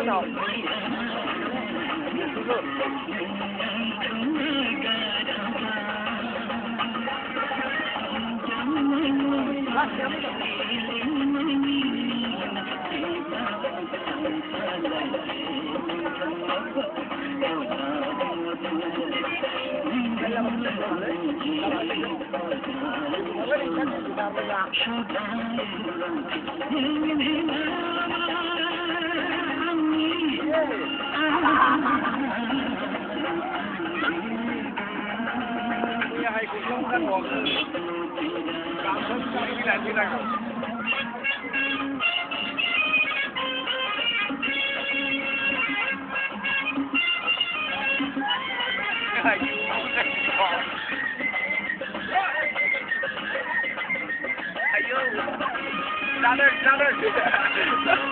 nào. Hay cũng không ăn uống cảm xúc trong cái này như này ayo, ra đây